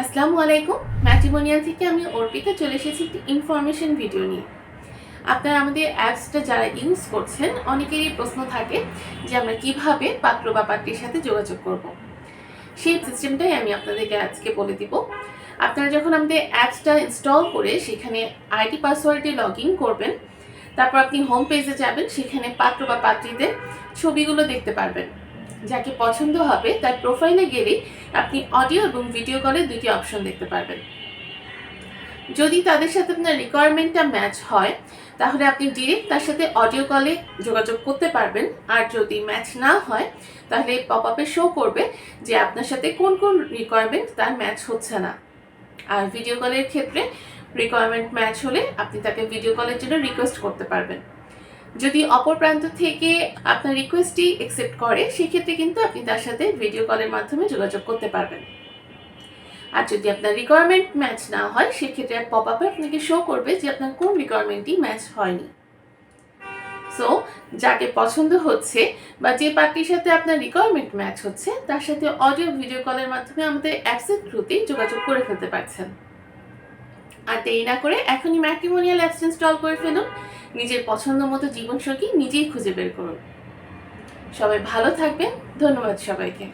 আসসালামু আলাইকুম। ম্যাট্রিমোনিয়াল থেকে আমি অর্পিতা চলে এসেছি একটি ইনফরমেশন ভিডিও নিয়ে। আপনারা আমাদের অ্যাপসটা যারা ইউজ করছেন অনেকেরই প্রশ্ন থাকে যে আমরা কিভাবে পাত্র বা পাত্রীর সাথে যোগাযোগ করব। সেই সিস্টেমটাই আমি আপনাদেরকে আজকে বলে দিব। আপনারা যখন আমাদের অ্যাপসটা ইনস্টল করে সেখানে আইডি পাসওয়ার্ড দিয়ে লগ ইন করবেন, তারপর আপনি হোম পেজে যাবেন, সেখানে পাত্র বা পাত্রীদের ছবিগুলো দেখতে পারবেন। যাকে পছন্দ হবে তার প্রোফাইলে গেলেই আপনি অডিও এবং ভিডিও কলে দুটি অপশন দেখতে পারবেন। যদি তাদের সাথে আপনার রিকোয়ারমেন্টটা ম্যাচ হয় তাহলে আপনি ডিরেক্ট তার সাথে অডিও কলে যোগাযোগ করতে পারবেন। আর যদি ম্যাচ না হয় তাহলে পপ আপে শো করবে যে আপনার সাথে কোন কোন রিকোয়ারমেন্ট তার ম্যাচ হচ্ছে না। আর ভিডিও কলের ক্ষেত্রে রিকোয়ারমেন্ট ম্যাচ হলে আপনি তাকে ভিডিও কলের জন্য রিকোয়েস্ট করতে পারবেন। যদি অপর প্রান্ত থেকে আপনার রিকোয়েস্টটি অ্যাকসেপ্ট করে সেক্ষেত্রে কিন্তু আপনি তার সাথে ভিডিও কলের মাধ্যমে যোগাযোগ করতে পারবেন। আর যদি আপনার রিকোয়ারমেন্ট ম্যাচ না হয় সেক্ষেত্রে পপ আপে আপনাকে শো করবে যে আপনার কোন রিকোয়ারমেন্টই ম্যাচ হয়নি। সো যাকে পছন্দ হচ্ছে বা যে পার্টির সাথে আপনার রিকোয়ারমেন্ট ম্যাচ হচ্ছে তার সাথে অডিও ভিডিও কলের মাধ্যমে আমাদের অ্যাপসের থ্রুতেই যোগাযোগ করে ফেলতে পারছেন। আর দেরি না করে এখনই ম্যাট্রিমোনিয়াল অ্যাপস ইনস্টল করে ফেলুন। নিজের পছন্দ মতো জীবনসঙ্গী নিজেই খুঁজে বের করুন। সবাই ভালো থাকবেন। ধন্যবাদ সবাইকে।